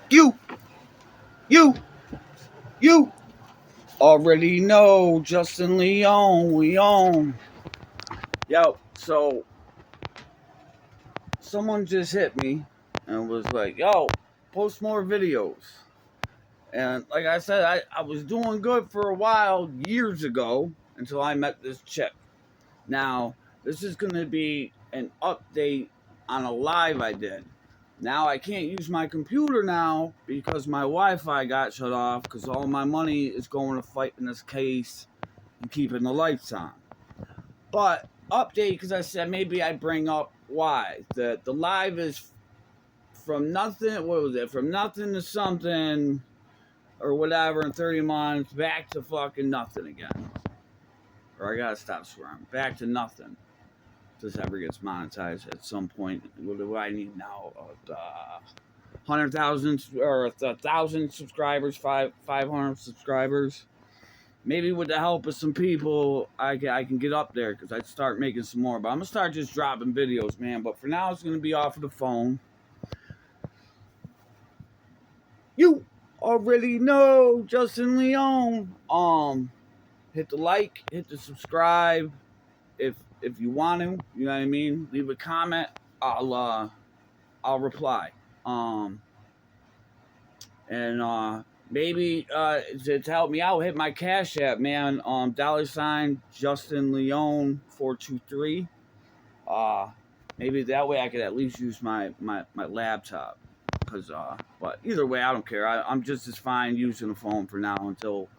You, you, you already know Justin Leon, we on. Yo, so someone just hit me and was like, yo, post more videos. And like I said, I was doing good for a while years ago until I met this chick. Now, this is going to be an update on a live I did. Now, I can't use my computer now because my Wi-Fi got shut off because all my money is going to fighting this case and keeping the lights on. But update because I said maybe I bring up why. The live is from nothing, what was it? From nothing to something or whatever in 30 months back to fucking nothing again. Or I gotta stop swearing. Back to nothing. If this ever gets monetized at some point. What do I need now? 100,000 or 1,000 subscribers, 500 subscribers. Maybe with the help of some people, I can get up there because I'd start making some more. But I'm gonna start just dropping videos, man. But for now, it's gonna be off of the phone. You already know Justin Leon. Hit the like, hit the subscribe if you want to. You know what I mean. Leave a comment. I'll reply. And maybe to help me out, hit my Cash App, man. $ Justin Leon 423. Maybe that way I could at least use my laptop. But either way, I don't care. I'm just as fine using the phone for now until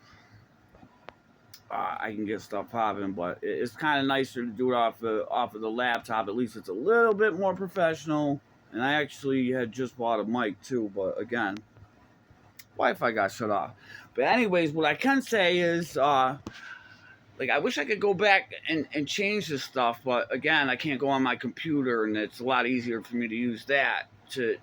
I can get stuff popping. But it's kind of nicer to do it off of the laptop. At least it's a little bit more professional. And I actually had just bought a mic too. But again, Wi-Fi got shut off. But anyways, what I can say is, like, I wish I could go back and change this stuff, but again, I can't go on my computer, and it's a lot easier for me to use that to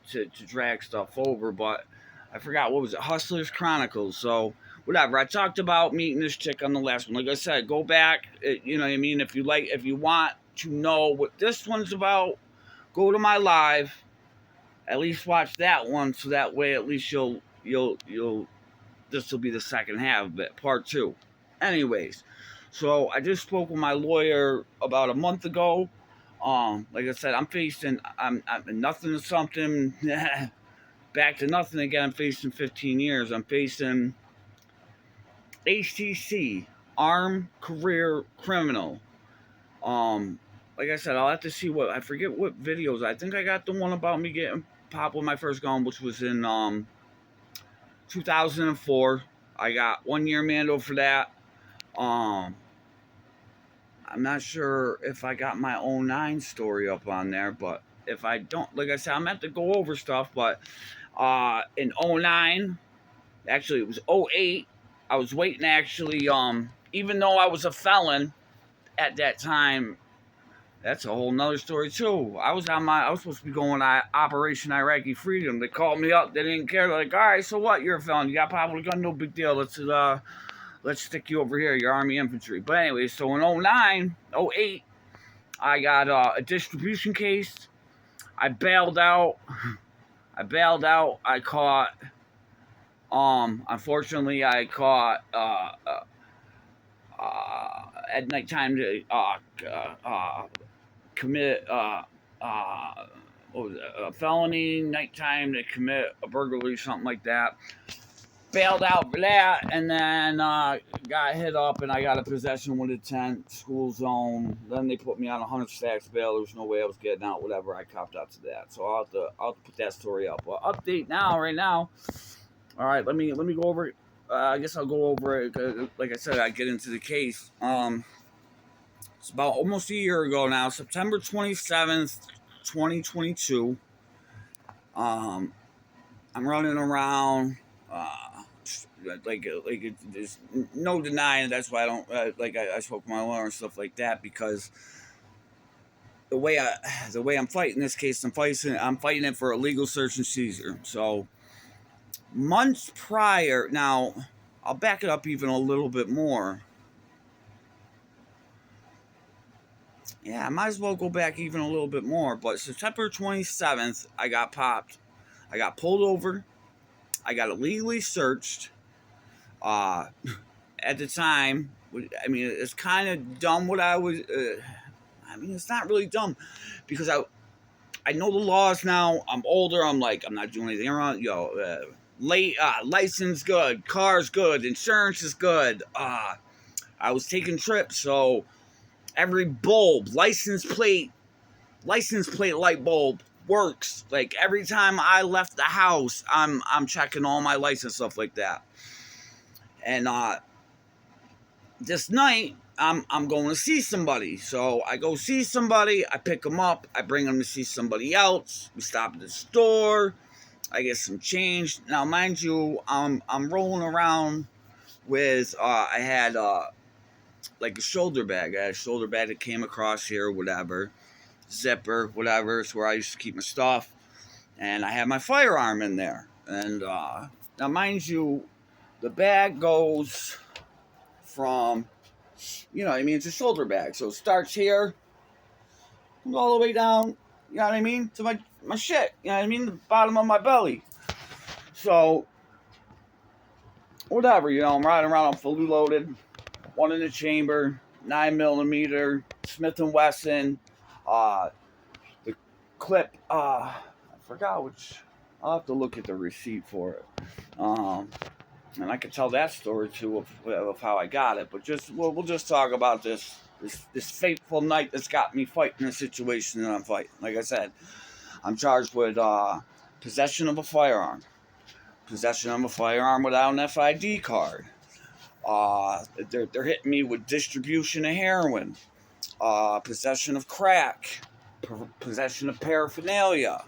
drag stuff over. But I forgot, what was it? Hustlers Chronicles. So whatever. I talked about meeting this chick on the last one. Like I said, go back. You know what I mean? If you want to know what this one's about, go to my live. At least watch that one, so that way at least you'll this will be the second half of it, part 2. Anyways, so I just spoke with my lawyer about a month ago. Like I said, I'm nothing to something, back to nothing again. I'm facing 15 years. I'm facing HTC, Armed Career Criminal. Like I said, I'll have to see I forget what videos. I think I got the one about me getting popped with my first gun, which was in 2004. I got 1 year Mando for that. I'm not sure if I got my 09 story up on there, but if I don't, like I said, I'm going to have to go over stuff. But in 09, actually it was 08, I was waiting actually, even though I was a felon at that time. That's a whole nother story too. I was supposed to be going on Operation Iraqi Freedom. They called me up. They didn't care. They're like, all right, so what? You're a felon. You got popped with a gun. No big deal. Let's stick you over here. You're Army infantry. But anyway, so in 09, 08, I got a distribution case. I bailed out. I caught. Unfortunately, I caught at nighttime to commit what was it, a felony, nighttime to commit a burglary, something like that. Bailed out for that, and then got hit up, and I got a possession with intent, school zone. Then they put me on 100 stacks bail. There was no way I was getting out. Whatever, I copped out to that. So I'll have to put that story up. Well, update now, right now. All right, let me go over it. I guess I'll go over it. Like I said, I get into the case. It's about almost a year ago now, September 27th, 2022. I'm running around. There's no denying. That's why I don't I spoke to my lawyer and stuff like that, because the way I'm fighting this case, I'm fighting it for a legal search and seizure. So months prior, now I'll back it up even a little bit more. Yeah, I might as well go back even a little bit more. But September 27th, I got popped. I got pulled over I got illegally searched. Uh, at the time, I mean, it's kind of dumb what I was. I mean, it's not really dumb because I know the laws now. I'm older. I'm like, I'm not doing anything wrong. License good, car's good, insurance is good. I was taking trips, so every bulb, license plate light bulb works. Like every time I left the house, I'm checking all my license stuff like that. And this night I'm going to see somebody. So I go see somebody, I pick them up, I bring them to see somebody else. We stop at the store, I get some change. Now mind you, I'm rolling around with I had like a shoulder bag. I had a shoulder bag that came across here, whatever. Zipper, whatever. It's where I used to keep my stuff. And I had my firearm in there. And now mind you, the bag goes from, you know what I mean, it's a shoulder bag. So it starts here, comes all the way down, you know what I mean, to my shit, you know what I mean, the bottom of my belly. So, whatever, you know, I'm riding around, I'm fully loaded, one in the chamber, 9mm, Smith & Wesson, the clip, I forgot which, I'll have to look at the receipt for it. And I could tell that story too of how I got it, but we'll just talk about this fateful night that's got me fighting the situation that I'm fighting. Like I said, I'm charged with possession of a firearm without an FID card. They're hitting me with distribution of heroin, possession of crack, possession of paraphernalia.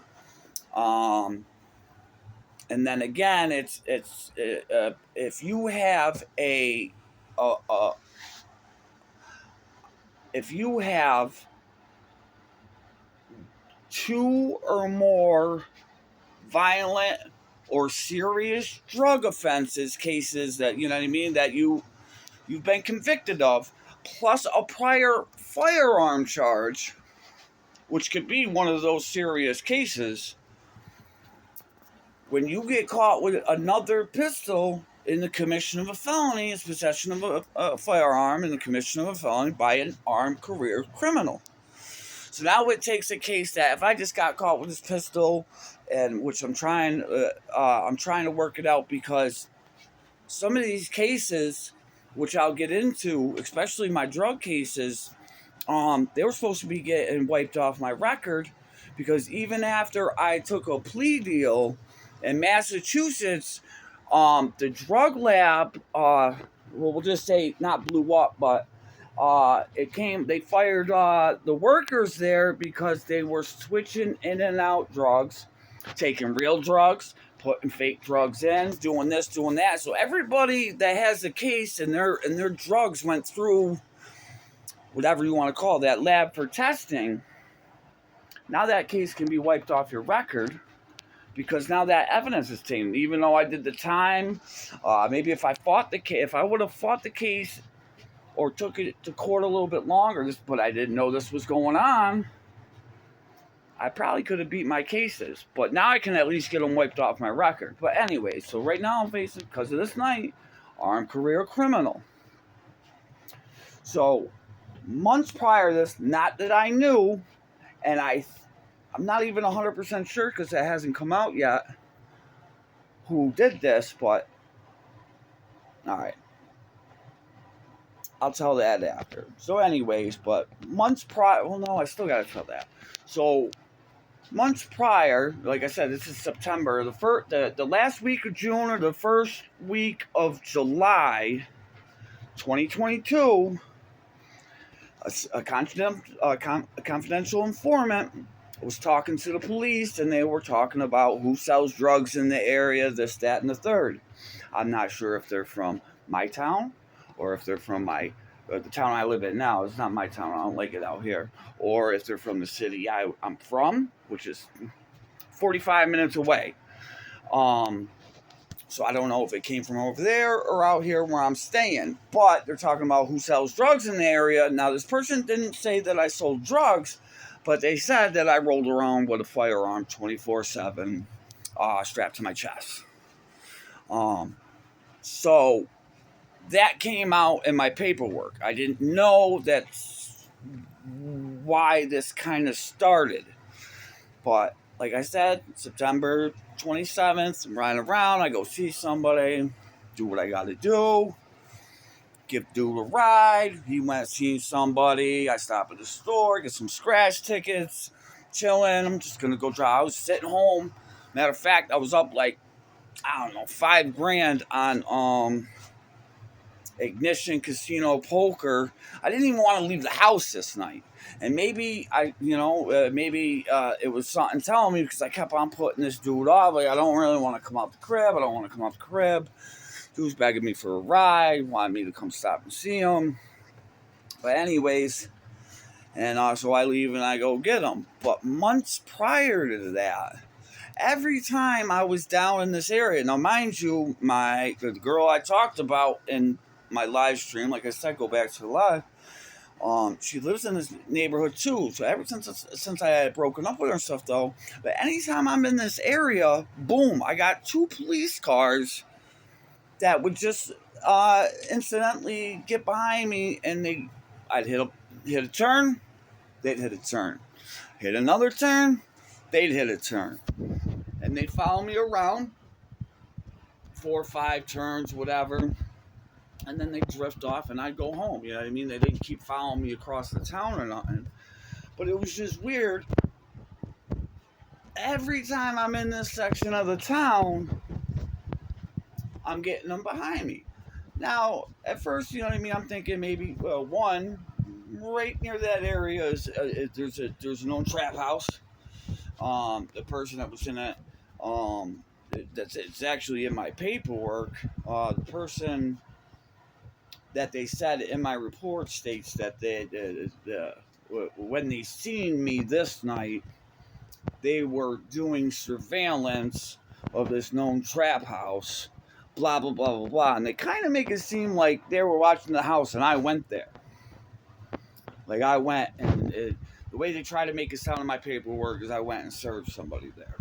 And then again, it's if you have two or more violent or serious drug offenses, cases that, you know what I mean, that you've been convicted of, plus a prior firearm charge, which could be one of those serious cases. When you get caught with another pistol in the commission of a felony, it's possession of a firearm in the commission of a felony by an armed career criminal. So now it takes a case that if I just got caught with this pistol, and which I'm trying to work it out, because some of these cases, which I'll get into, especially my drug cases, they were supposed to be getting wiped off my record, because even after I took a plea deal in Massachusetts, the drug lab, we'll just say not blew up, but they fired the workers there because they were switching in and out drugs, taking real drugs, putting fake drugs in, doing this, doing that. So everybody that has a case and their drugs went through whatever you want to call that lab for testing. Now that case can be wiped off your record, because now that evidence is tainted. Even though I did the time, maybe if I would have fought the case or took it to court a little bit longer, but I didn't know this was going on, I probably could have beat my cases. But now I can at least get them wiped off my record. But anyway, so right now I'm facing, because of this night, armed career criminal. So months prior to this, not that I knew, and I'm not even 100% sure because it hasn't come out yet who did this, but all right. I'll tell that after. So anyways, but months prior, well, no, I still got to tell that. So months prior, like I said, this is September, the last week of June or the first week of July 2022, a confidential informant was talking to the police, and they were talking about who sells drugs in the area, this, that, and the third. I'm not sure if they're from my town, or if they're from the town I live in now. It's not my town, I don't like it out here. Or if they're from the city I'm from, which is 45 minutes away. So I don't know if it came from over there or out here where I'm staying. But they're talking about who sells drugs in the area. Now, this person didn't say that I sold drugs, but they said that I rolled around with a firearm 24/7 strapped to my chest. So that came out in my paperwork. I didn't know that's why this kind of started. But like I said, September 27th, I'm riding around. I go see somebody, do what I got to do, give dude a ride. He went see somebody. I stop at the store, get some scratch tickets, chilling. I'm just going to go drive. I was sitting home. Matter of fact, I was up like, I don't know, $5,000 on Ignition Casino Poker. I didn't even want to leave the house this night. And maybe it was something telling me, because I kept on putting this dude off. Like, I don't really want to come out the crib. Dude's begging me for a ride, wanted me to come stop and see him. But anyways, and so I leave and I go get him. But months prior to that, every time I was down in this area, now mind you, the girl I talked about in my live stream, like I said, go back to the live. She lives in this neighborhood too. So ever since I had broken up with her and stuff, though, but anytime I'm in this area, boom, I got 2 police cars that would just incidentally get behind me, and I'd hit a turn, they'd hit a turn, hit another turn, they'd hit a turn, and they'd follow me around 4 or 5 turns, whatever. And then they drift off and I'd go home. You know what I mean? They didn't keep following me across the town or nothing. But it was just weird. Every time I'm in this section of the town, I'm getting them behind me. Now, at first, you know what I mean? I'm thinking maybe, well, one, right near that area is there's an old trap house. The person that was in it, it's actually in my paperwork. The person that they said in my report states that when they seen me this night, they were doing surveillance of this known trap house, blah, blah, blah, blah, blah. And they kind of make it seem like they were watching the house and I went there. Like I went, and the way they try to make it sound in my paperwork is I went and served somebody there.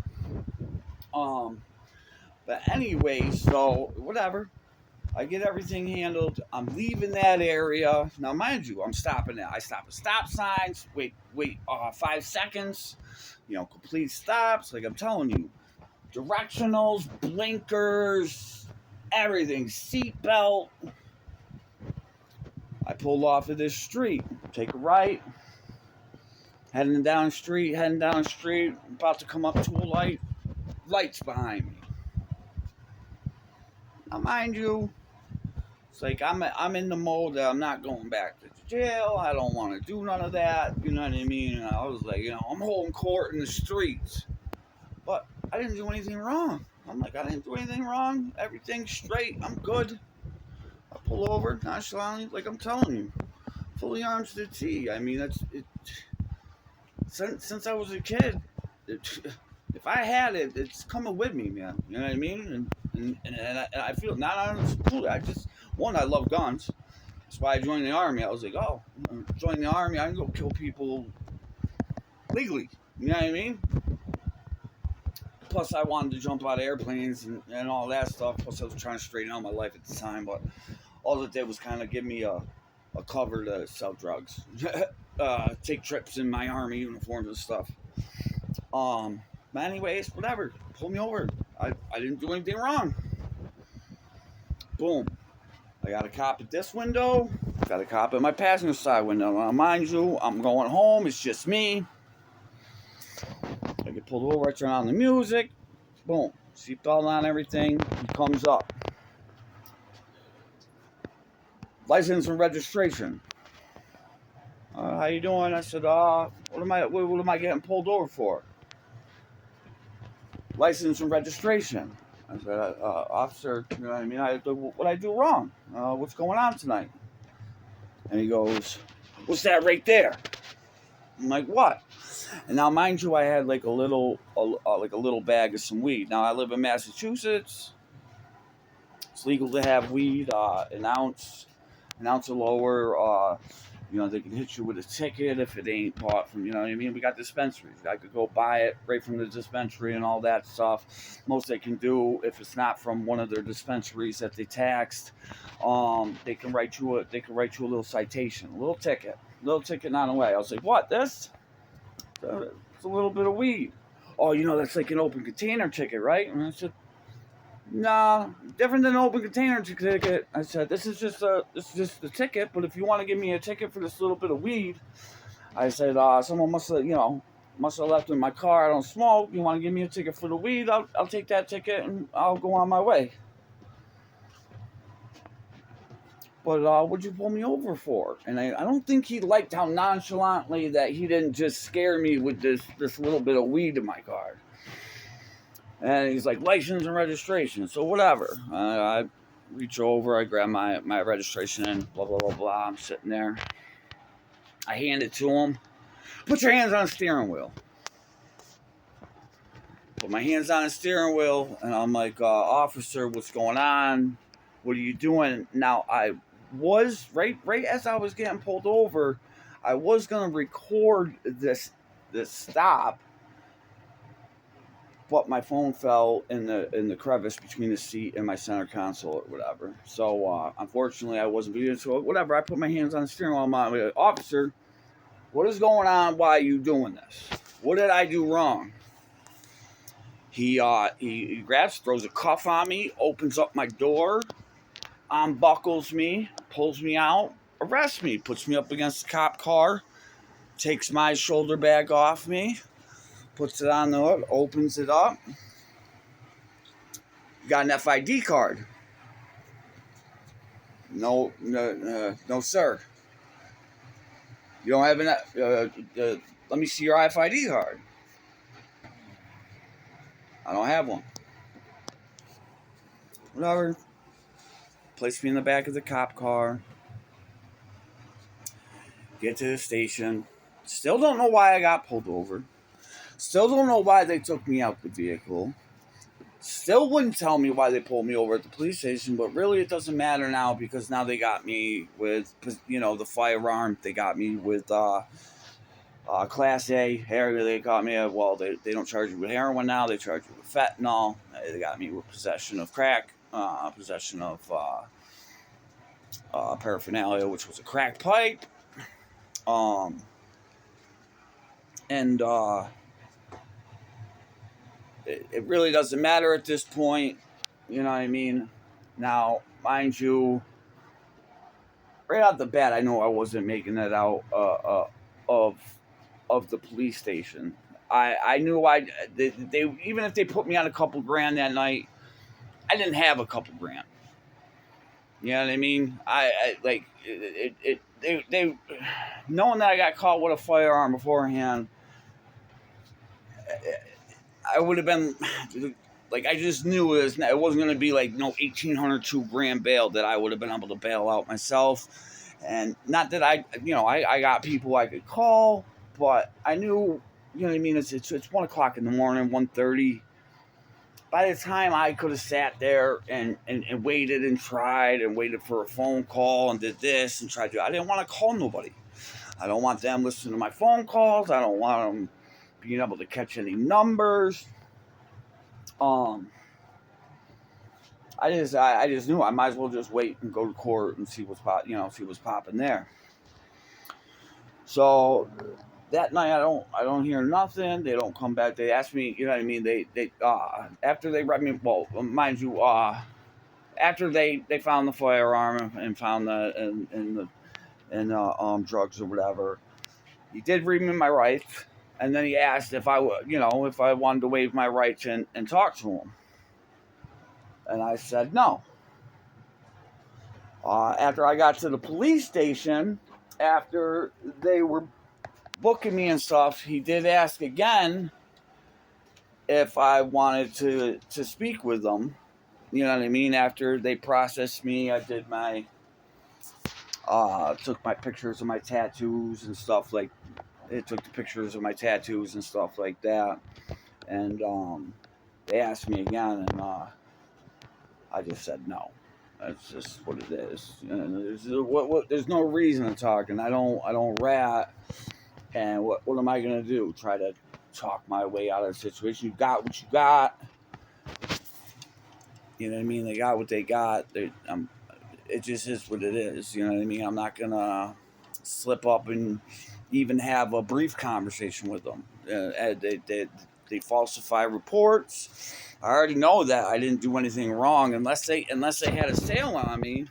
But anyway, so whatever. I get everything handled. I'm leaving that area. Now, mind you, I'm stopping at. I stop at stop signs. Wait, 5 seconds. Complete stops. Like I'm telling you, directionals, blinkers, everything, seatbelt. I pull off of this street, take a right, heading down the street, about to come up to a light. Lights behind me. Now, mind you, it's like I'm in the mode that I'm not going back to jail. I don't want to do none of that. You know what I mean? And I was like, I'm holding court in the streets. But I didn't do anything wrong. I'm like, I didn't do anything wrong. Everything's straight. I'm good. I pull over nonchalantly, like I'm telling you. Fully armed to the T. I mean, that's it. Since I was a kid, if I had it, it's coming with me, man. You know what I mean? And I feel not honestly. I love guns. That's why I joined the army. I was like, join the army. I can go kill people legally. You know what I mean? Plus, I wanted to jump out of airplanes and all that stuff. Plus, I was trying to straighten out my life at the time. But all it did was kind of give me a cover to sell drugs, take trips in my army uniforms and stuff. But anyways, whatever. Pull me over. I didn't do anything wrong. Boom. I got a cop at this window. Got a cop at my passenger side window. Now, mind you, I'm going home. It's just me. I get pulled over. I turn on the music. Boom. Seatbelt on, everything. He comes up. License and registration. How you doing? I said, what am I getting pulled over for? License and registration. I said, officer, you know what I mean? What I do wrong? What's going on tonight? And he goes, what's that right there? I'm like, what? And now, mind you, I had like a little bag of some weed. Now, I live in Massachusetts. It's legal to have weed, an ounce or lower. You know, they can hit you with a ticket if it ain't bought from, you know what I mean? We got dispensaries. I could go buy it right from the dispensary and all that stuff. Most they can do, if it's not from one of their dispensaries that they taxed, they can write you a little citation, a little ticket on the way. I was like, what, this? It's a little bit of weed. Oh, you know, that's like an open container ticket, right? And I said, no, different than an open container ticket. I said, this is just a ticket, but if you want to give me a ticket for this little bit of weed, I said, someone must have, left in my car. I don't smoke. You want to give me a ticket for the weed? I'll take that ticket and I'll go on my way. But what'd you pull me over for? And I don't think he liked how nonchalantly that he didn't just scare me with this little bit of weed in my car. And he's like, license and registration. So whatever. I reach over, I grab my registration and blah, blah, blah, blah. I'm sitting there. I hand it to him. Put your hands on the steering wheel. Put my hands on the steering wheel, and I'm like, officer, what's going on? What are you doing? Now, I was, right as I was getting pulled over, I was going to record this stop, but my phone fell in the crevice between the seat and my center console or whatever. So unfortunately, I wasn't video. So whatever, I put my hands on the steering wheel. I'm like, officer, what is going on? Why are you doing this? What did I do wrong? He grabs, throws a cuff on me, opens up my door, unbuckles me, pulls me out, arrests me, puts me up against the cop car, takes my shoulder bag off me, puts it on the hood, opens it up. Got an FID card? No, sir. You don't have an. Let me see your FID card. I don't have one. Whatever. Place me in the back of the cop car. Get to the station. Still don't know why I got pulled over. Still don't know why they took me out the vehicle. Still wouldn't tell me why they pulled me over at the police station, but really it doesn't matter now because now they got me with, the firearm. They got me with Class A. They got me, they don't charge you with heroin now. They charge you with fentanyl. They got me with possession of crack, possession of paraphernalia, which was a crack pipe. It really doesn't matter at this point. You know what I mean? Now, mind you, right out the bat, I know I wasn't making it out of the police station. I knew they even if they put me on a couple grand that night, I didn't have a couple grand. You know what I mean? They knowing that I got caught with a firearm beforehand, I would have been like, I just knew it wasn't going to be like no 1,800 $2,000 bail that I would have been able to bail out myself. And not that I got people I could call, but I knew, you know what I mean? It's 1 o'clock in the morning, 1:30. By the time I could have sat there and waited and tried and waited for a phone call and did this and tried to, I didn't want to call nobody. I don't want them listening to my phone calls. I don't want them being able to catch any numbers. I just knew I might as well just wait and go to court and see what's popping there. So that night I don't hear nothing. They don't come back. They ask me, you know what I mean? They after they read me, well, mind you, after they found the firearm and found the drugs or whatever, he did read me my rights. And then he asked if I wanted to waive my rights and talk to him. And I said no. After I got to the police station, after they were booking me and stuff, he did ask again if I wanted to speak with them. You know what I mean? After they processed me, I did took my pictures of my tattoos and stuff like. It took the pictures of my tattoos and stuff like that, and they asked me again, and I just said no. That's just what it is. There's no reason to talk, and I don't rat. And what am I gonna do? Try to talk my way out of the situation? You got what you got. You know what I mean? They got what they got. It just is what it is. You know what I mean? I'm not gonna slip up and even have a brief conversation with them. They falsify reports. I already know that I didn't do anything wrong unless they had a sale on me.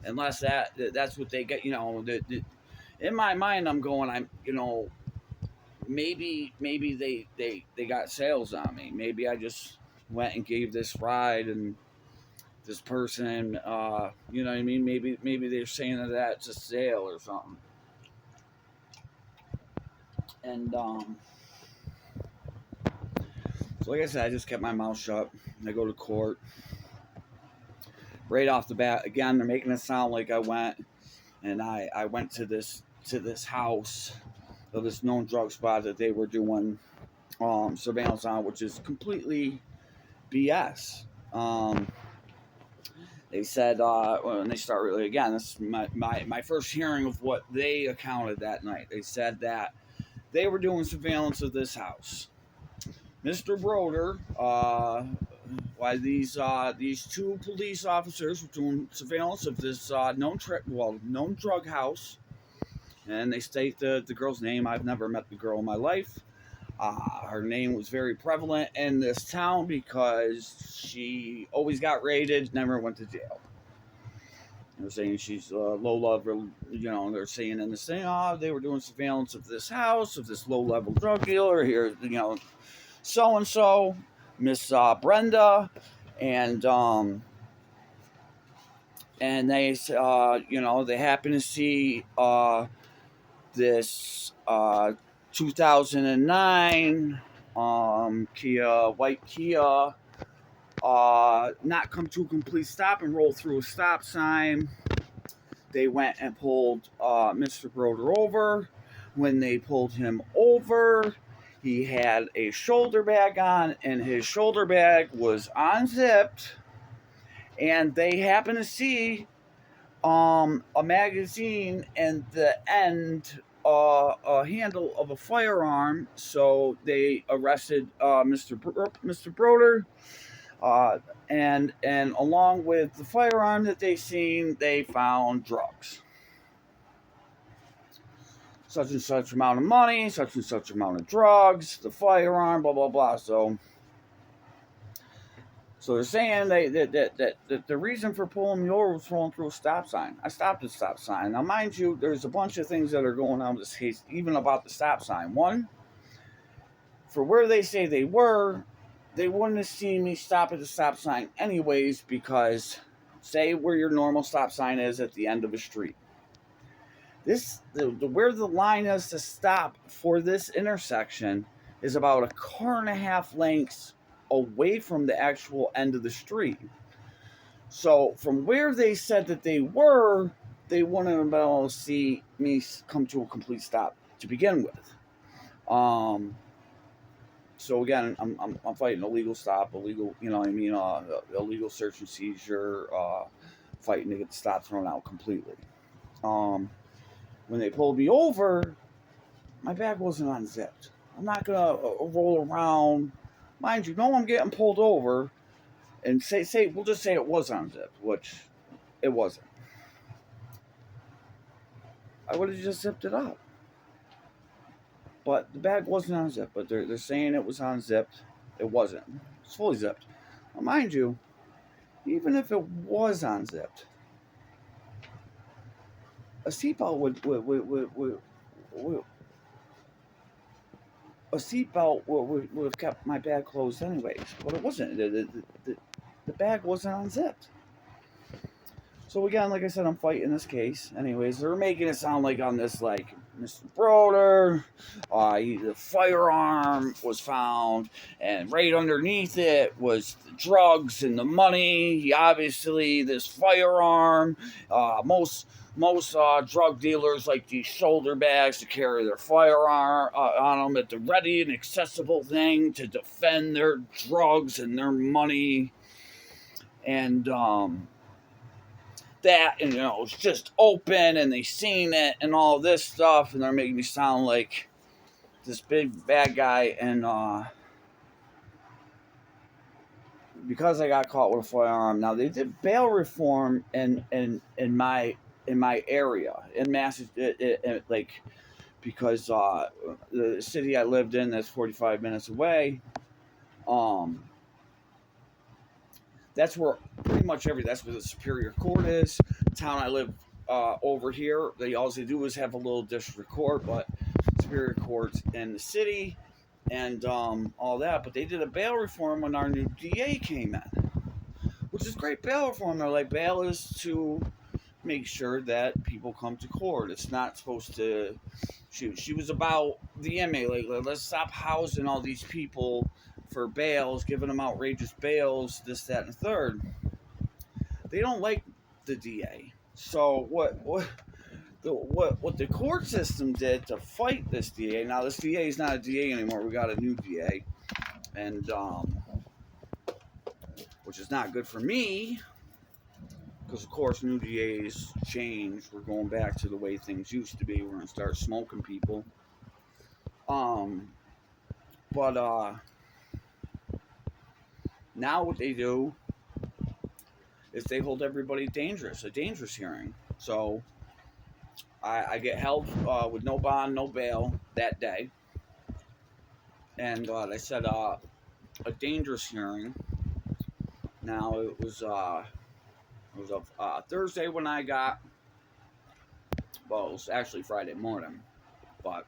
Unless that's what they get. You know, in my mind, I'm going. Maybe they got sales on me. Maybe I just went and gave this ride and this person, you know what I mean? Maybe they're saying that that's a sale or something. And so like I said, I just kept my mouth shut. I go to court. Right off the bat, again, they're making it sound like I went and I went to this house of this known drug spot that they were doing surveillance on, which is completely BS. They said, when they start really, again, this is my first hearing of what they accounted that night. They said that they were doing surveillance of this house. Mr. Broder, why these two police officers were doing surveillance of this known drug house, and they state the girl's name. I've never met the girl in my life. Her name was very prevalent in this town because she always got raided, never went to jail. They're saying she's low-level, you know, they're saying in this thing, they were doing surveillance of this house, of this low-level drug dealer here, you know, so-and-so, Miss Brenda, and they, you know, they happen to see this 2009 white Kia not come to a complete stop and roll through a stop sign. They went and pulled Mr. Broder over. When they pulled him over, he had a shoulder bag on, and his shoulder bag was unzipped. And they happened to see a magazine and the end a handle of a firearm, so they arrested Mr. Broder, and along with the firearm that they seen, they found drugs, such and such amount of money, such and such amount of drugs, the firearm, blah blah blah. So they're saying that the reason for pulling me over was rolling through a stop sign. I stopped at the stop sign. Now, mind you, there's a bunch of things that are going on with this case, even about the stop sign. One, for where they say they were, they wouldn't have seen me stop at the stop sign anyways, because say where your normal stop sign is at the end of a street. Where the line is to stop for this intersection is about a car and a half lengths away from the actual end of the street. So from where they said that they were, they wouldn't have been able to see me come to a complete stop to begin with. So again, I'm fighting illegal stop, illegal, you know what I mean, illegal search and seizure, fighting to get the stop thrown out completely. When they pulled me over, my bag wasn't unzipped. I'm not gonna roll around. Mind you, no, I'm getting pulled over, and we'll just say it was unzipped, which it wasn't. I would have just zipped it up. But the bag wasn't unzipped, but they're saying it was unzipped. It wasn't. It's fully zipped. Now, mind you, even if it was unzipped, a seatbelt would have kept my bag closed anyways, but it wasn't. The bag wasn't unzipped. So again, like I said, I'm fighting this case. Anyways, they're making it sound like on this, like, Mr. Broder, the firearm was found, and right underneath it was the drugs and the money. This firearm, most drug dealers like these shoulder bags to carry their firearm on them at the ready and accessible thing to defend their drugs and their money. And that, and it's just open, and they seen it, and all this stuff, and they're making me sound like this big bad guy, and because I got caught with a firearm. Now they did bail reform in my area in Massachusetts, like because the city I lived in that's 45 minutes away, um, that's where pretty much that's where the Superior Court is. The town I live over here, all they do is have a little district court, but Superior Court's in the city and all that. But they did a bail reform when our new DA came in, which is great bail reform. They're like, bail is to make sure that people come to court. It's not supposed to. She was about the inmate. Like, let's stop housing all these people for bails, giving them outrageous bails, this, that, and the third. They don't like the DA. So what the court system did to fight this DA? Now this DA is not a DA anymore. We got a new DA, and which is not good for me. Because, of course, new DAs change. We're going back to the way things used to be. We're going to start smoking people. But now what they do is they hold everybody dangerous, a dangerous hearing. So I get held with no bond, no bail that day. And they said a dangerous hearing. Now it was a Thursday when I got, well, it was actually Friday morning, but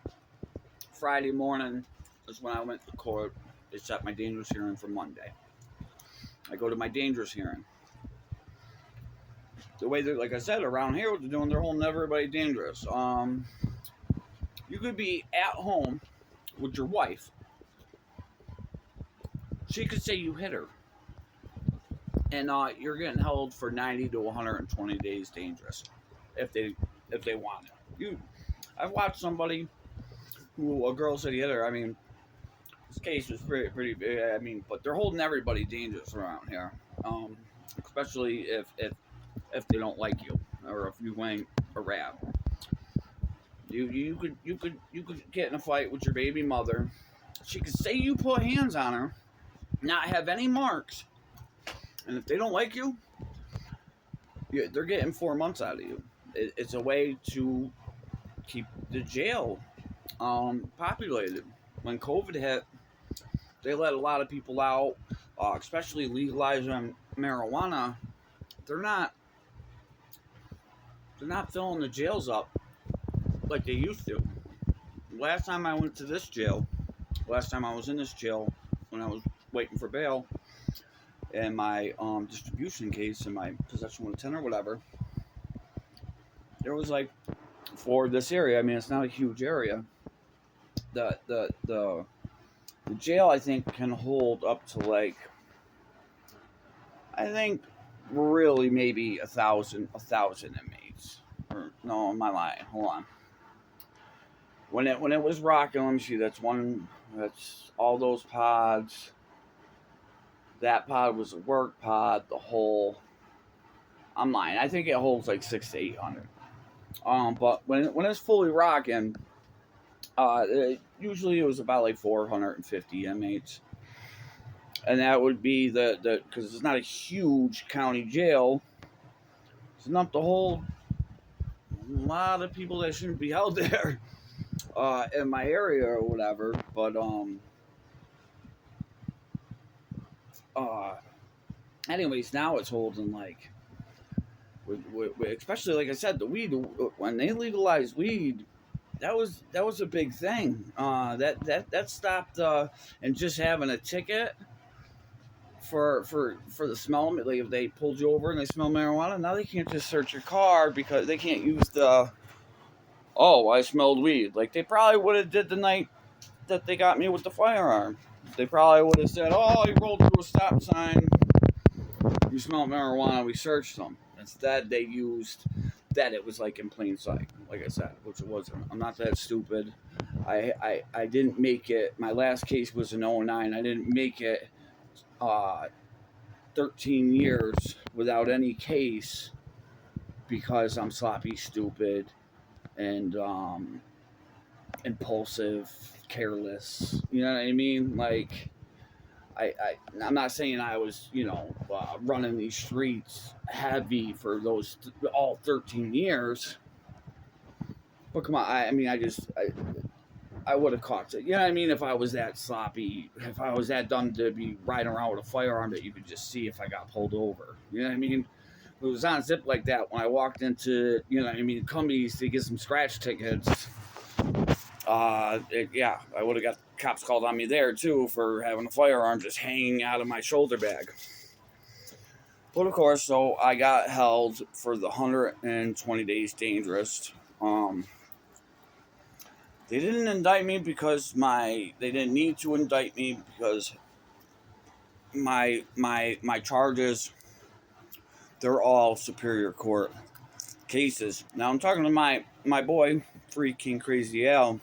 Friday morning is when I went to court. They set my dangerous hearing for Monday. I go to my dangerous hearing. The way that, like I said, around here, what they're doing, they're holding everybody dangerous. You could be at home with your wife. She could say you hit her. And you're getting held for 90 to 120 days dangerous if they want it. I've watched somebody who a girl said he hit her. I mean, this case was pretty big. I mean, but they're holding everybody dangerous around here, especially if they don't like you or if you ain't a rat. You could get in a fight with your baby mother. She could say you put hands on her, not have any marks. And if they don't like you, they're getting 4 months out of you. It's a way to keep the jail populated. When COVID hit, they let a lot of people out, especially legalizing marijuana. They're not filling the jails up like they used to. Last time I went to this jail, last time I was in this jail when I was waiting for bail, and my distribution case and my possession with intent or whatever, there was like, for this area, I mean, it's not a huge area. The jail, I think, can hold up to like, I think, really maybe 1,000 inmates. Or no, am I lying? Hold on. When it was rocking, let me see. That's all those pods. That pod was a work pod. The whole, I'm lying. I think it holds like 600 to 800. But when it's fully rocking, usually it was about like 450 inmates, and that would be the because it's not a huge county jail. It's enough to hold a lot of people that shouldn't be held there in my area or whatever. But anyways, now it's holding like, especially like I said, the weed. When they legalized weed, that was a big thing. That stopped and just having a ticket for the smell. Like if they pulled you over and they smell marijuana, now they can't just search your car because they can't use the, oh, I smelled weed. Like they probably would have did the night that they got me with the firearm. They probably would have said, oh, you rolled through a stop sign, you smelled marijuana, we searched them. Instead, they used that it was like in plain sight, like I said, which it wasn't. I'm not that stupid. I didn't make it. My last case was in 2009. I didn't make it 13 years without any case because I'm sloppy, stupid, and impulsive, careless. You know what I mean? Like, I'm not saying I was, running these streets heavy for those all 13 years. But come on, I mean, I would have caught it. You know what I mean? If I was that sloppy, if I was that dumb to be riding around with a firearm that you could just see if I got pulled over. You know what I mean? If it was on zip like that when I walked into, Cumbies to get some scratch tickets. Yeah, I would have got cops called on me there too for having a firearm just hanging out of my shoulder bag. But of course, so I got held for the 120 days dangerous. They didn't indict me because they didn't need to indict me because my charges, they're all Superior Court cases. Now I'm talking to my boy, freaking Crazy Al.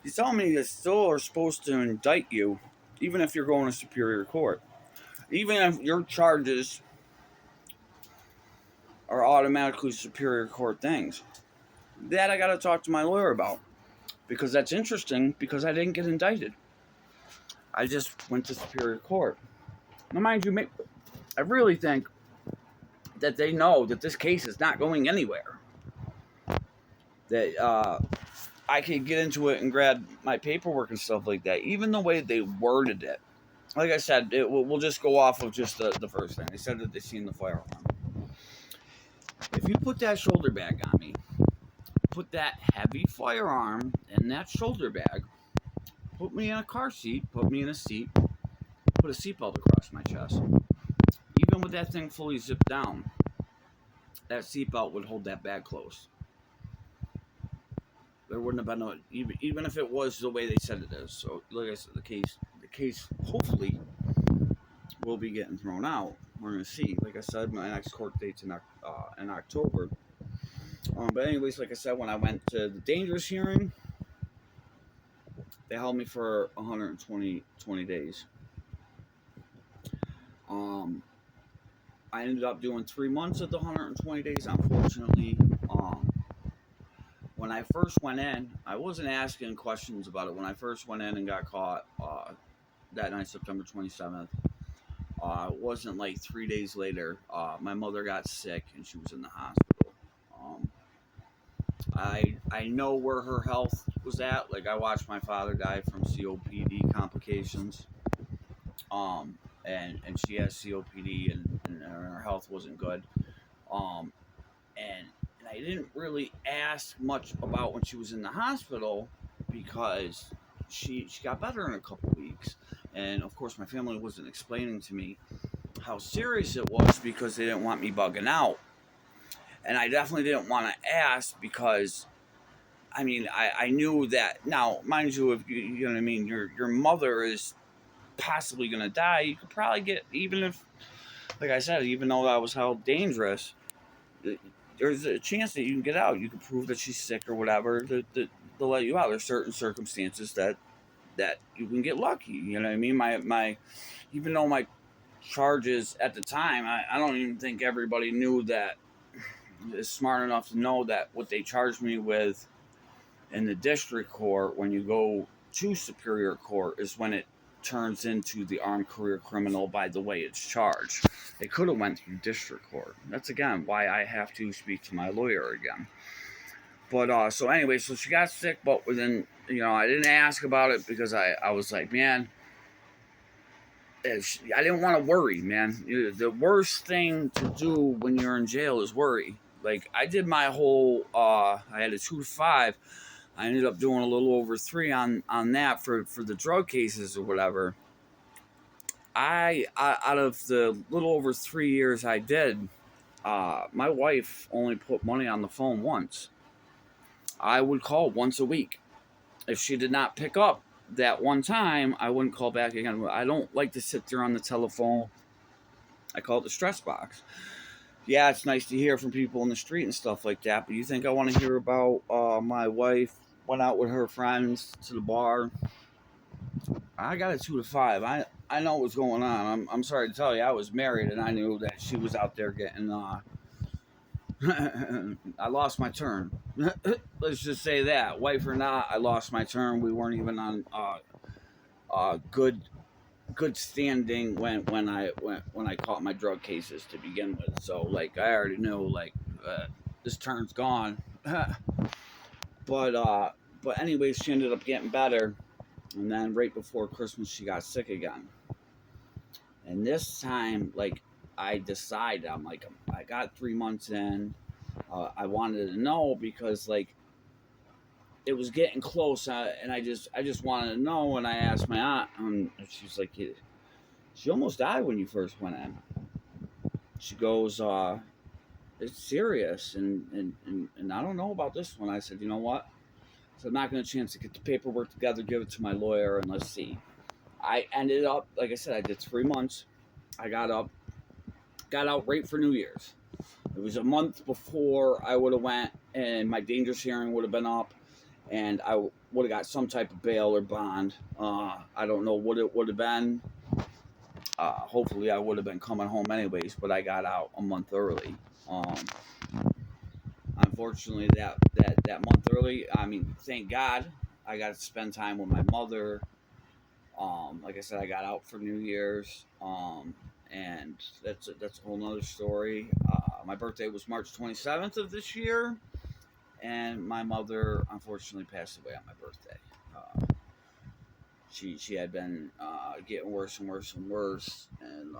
He's telling me they still are supposed to indict you, even if you're going to Superior Court. Even if your charges are automatically Superior Court things. That I gotta talk to my lawyer about. Because that's interesting, because I didn't get indicted. I just went to Superior Court. Now, mind you, I really think that they know that this case is not going anywhere. That I could get into it and grab my paperwork and stuff like that. Even the way they worded it. Like I said, we'll just go off of just the first thing. They said that they seen the firearm. If you put that shoulder bag on me, put that heavy firearm in that shoulder bag, put me in a car seat, put me in a seat, put a seatbelt across my chest. Even with that thing fully zipped down, that seatbelt would hold that bag closed. There wouldn't have been no, even if it was the way they said it is. So, like I said, the case hopefully will be getting thrown out. We're gonna see. Like I said, my next court date's in October. But anyways, like I said, when I went to the dangerous hearing, they held me for 120 days. I ended up doing 3 months of the 120 days, unfortunately. When I first went in, I wasn't asking questions about it. When I first went in and got caught that night, September 27th, it wasn't like 3 days later. My mother got sick and she was in the hospital. I know where her health was at. Like, I watched my father die from COPD complications. And she has COPD and her health wasn't good. And I didn't really ask much about when she was in the hospital because she got better in a couple weeks. And of course, my family wasn't explaining to me how serious it was because they didn't want me bugging out. And I definitely didn't want to ask because, I mean, I knew that. Now, mind you, if you know what I mean, your mother is possibly going to die, you could probably get, even if, like I said, even though I was held dangerous, there's a chance that you can get out. You can prove that she's sick or whatever to let you out. There's certain circumstances that you can get lucky. You know what I mean? My even though my charges at the time, I don't even think everybody knew that, is smart enough to know that what they charged me with in the district court when you go to Superior Court is when it turns into the armed career criminal by the way it's charged. It could have went through district court. That's again why I have to speak to my lawyer again. But so anyway, so she got sick, but within, I didn't ask about it because I was like, man, I didn't want to worry, man. The worst thing to do when you're in jail is worry. Like, I did my whole, I had a 2 to 5. I ended up doing a little over 3 on that for the drug cases or whatever. I out of the little over 3 years I did, my wife only put money on the phone once. I would call once a week. If she did not pick up that one time, I wouldn't call back again. I don't like to sit there on the telephone. I call it the stress box. Yeah, it's nice to hear from people in the street and stuff like that, but you think I want to hear about my wife went out with her friends to the bar? I got a 2 to 5. I know what's going on. I'm sorry to tell you, I was married and I knew that she was out there getting I lost my turn. Let's just say that, wife or not, I lost my turn. We weren't even on good standing when I caught my drug cases to begin with. So like I already knew like this turn's gone. But anyways, she ended up getting better, and then right before Christmas, she got sick again. And this time, like I decided, I'm like, I got 3 months in. I wanted to know because like it was getting close, and I just wanted to know. And I asked my aunt, and she's like, she almost died when you first went in. She goes, it's serious, and I don't know about this one. I said, you know what? So I'm not going to chance to get the paperwork together, give it to my lawyer, and let's see. I ended up, like I said, I did 3 months. I got out right for New Year's. It was a month before I would have went, and my dangerous hearing would have been up, and I would have got some type of bail or bond. I don't know what it would have been. Hopefully, I would have been coming home anyways, but I got out a month early. Unfortunately, that month early, I mean, thank God, I got to spend time with my mother. Like I said, I got out for New Year's, and that's a whole nother story. My birthday was March 27th of this year, and my mother unfortunately passed away on my birthday. She had been getting worse and worse and worse, and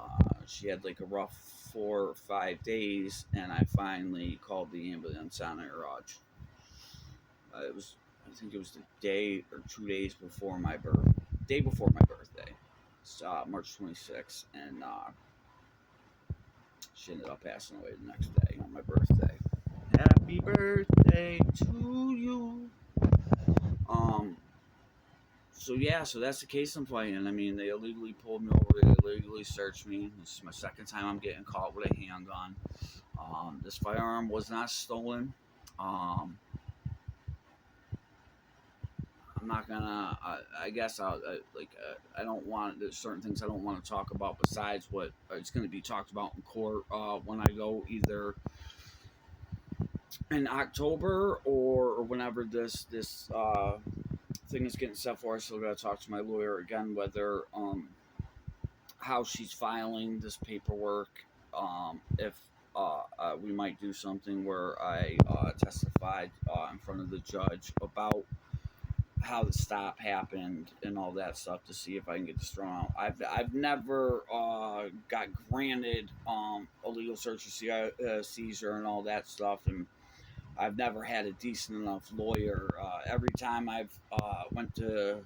she had like a rough 4 or 5 days, and I finally called the ambulance on her. It was, I think it was the day or 2 days before my day before my birthday. It's March 26th, and she ended up passing away the next day on my birthday. Happy birthday to you. Um, So yeah, so that's the case I'm playing. I mean, they illegally pulled me over. They illegally searched me. This is my second time I'm getting caught with a handgun. This firearm was not stolen. Um, I'm not gonna. I guess I don't want. There's certain things I don't want to talk about besides what it's going to be talked about in court when I go either in October or whenever this thing is getting set for. I still got to talk to my lawyer again whether how she's filing this paperwork. If we might do something where I testified in front of the judge about how the stop happened and all that stuff to see if I can get this thrown out. I've never got granted a legal search or seizure and all that stuff, and I've never had a decent enough lawyer. Every time I've went to,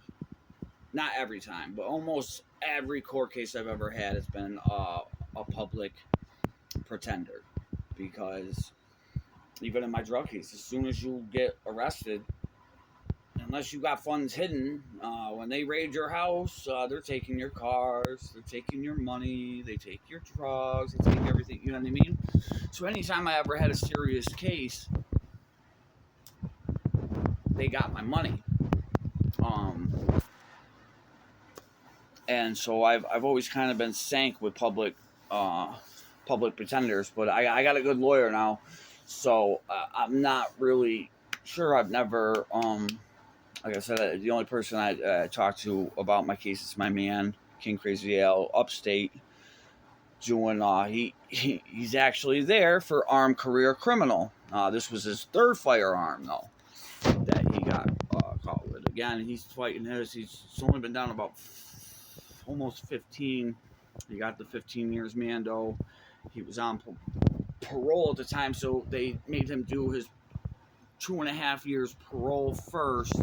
not every time, but almost every court case I've ever had has been a public pretender, because even in my drug case, as soon as you get arrested, unless you got funds hidden, when they raid your house, they're taking your cars, they're taking your money, they take your drugs, they take everything. You know what I mean? So anytime I ever had a serious case, they got my money. And so I've always kind of been sank with public pretenders, but I got a good lawyer now, so I'm not really sure. I've never like I said, the only person I talked to about my case is my man King Crazy Al upstate doing he's actually there for armed career criminal. This was his third firearm though that he got caught with. Again, he's fighting his. He's only been down about almost 15. He got the 15 years Mando. He was on parole at the time, so they made him do his 2.5 years parole first,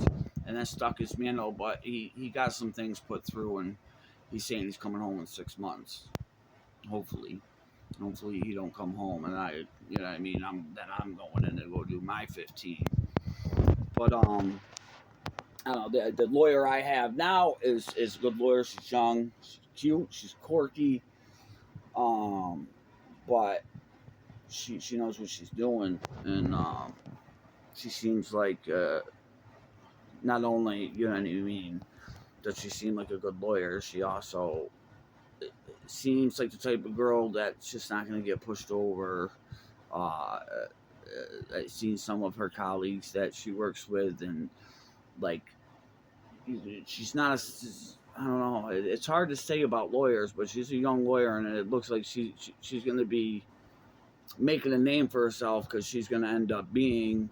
and then stuck his Mando. But he got some things put through, and he's saying he's coming home in 6 months. Hopefully he don't come home, and you know what I mean. I'm going in to go do my 15. But I don't know. The lawyer I have now is a good lawyer. She's young, she's cute, she's quirky, but she knows what she's doing, and she seems like not only, you know what I mean, does she seem like a good lawyer, she also seems like the type of girl that's just not going to get pushed over. I've seen some of her colleagues that she works with, and like she's not I don't know. It's hard to say about lawyers, but she's a young lawyer, and it looks like she's going to be making a name for herself because she's going to end up being.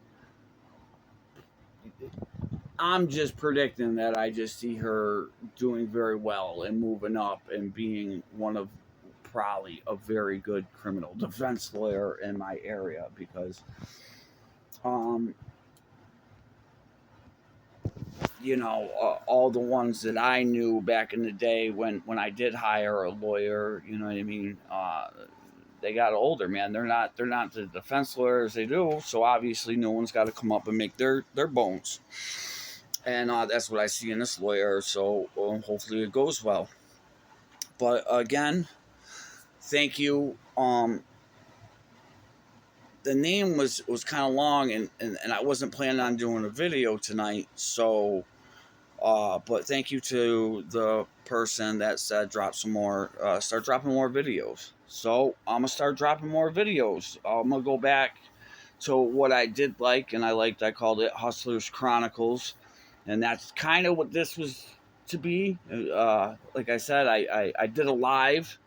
I'm just predicting that I just see her doing very well and moving up and being one of probably a very good criminal defense lawyer in my area because, um, all the ones that I knew back in the day when I did hire a lawyer, you know what I mean? They got older, man. They're not the defense lawyers they do. So obviously, no one's got to come up and make their bones. And that's what I see in this lawyer. So hopefully it goes well. But again, thank you. The name was kind of long, and I wasn't planning on doing a video tonight. So, but thank you to the person that said start dropping more videos. So I'm gonna start dropping more videos. I'm gonna go back to what I did like, and I called it Hustlers Chronicles, and that's kind of what this was to be. Like I said, I did a live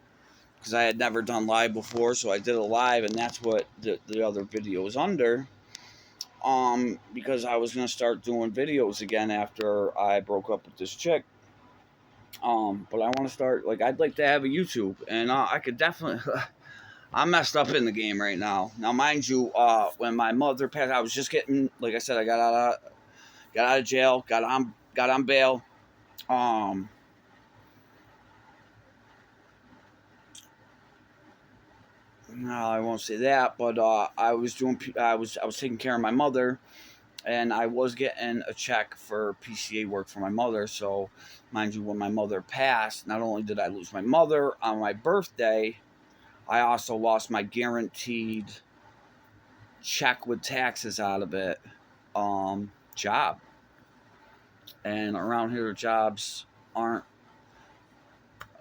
because I had never done live before, so I did a live, and that's what the other video is under. Because I was gonna start doing videos again after I broke up with this chick. But I want to start, like, I'd like to have a YouTube, and I could definitely. I'm messed up in the game right now. Now, mind you, when my mother passed, I was just getting, like I said, I got out of jail, got on bail. No, I won't say that, but I was taking care of my mother, and I was getting a check for PCA work for my mother. So, mind you, when my mother passed, not only did I lose my mother on my birthday, I also lost my guaranteed check with taxes out of it job. And around here, jobs aren't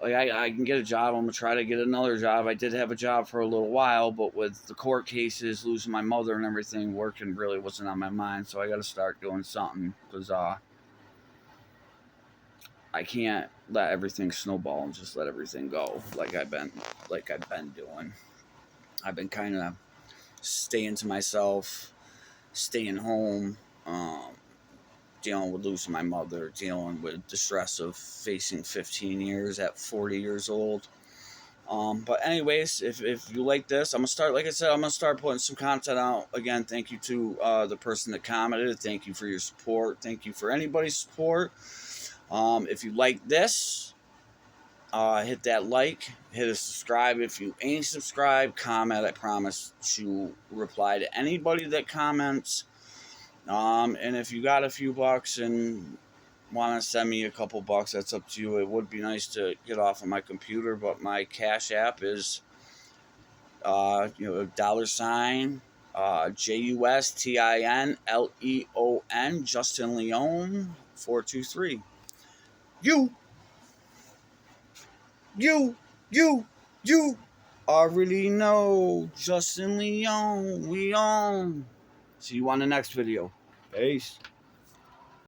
like I can get a job. I'm gonna try to get another job. I did have a job for a little while, but with the court cases, losing my mother and everything, working really wasn't on my mind. So I got to start doing something because I can't let everything snowball and just let everything go like I've been doing. I've been kind of staying to myself, staying home, dealing with losing my mother, dealing with the stress of facing 15 years at 40 years old. But anyways, if you like this, I'm gonna start. Like I said, I'm gonna start putting some content out again. Thank you to the person that commented. Thank you for your support. Thank you for anybody's support. If you like this, hit that like, hit a subscribe. If you ain't subscribed, comment. I promise to reply to anybody that comments. And if you got a few bucks and want to send me a couple bucks, that's up to you. It would be nice to get off of my computer, but my Cash App is $, JUSTINLEON, Justin Leon 423. You already know, Justin Leon, we on. See you on the next video. Peace.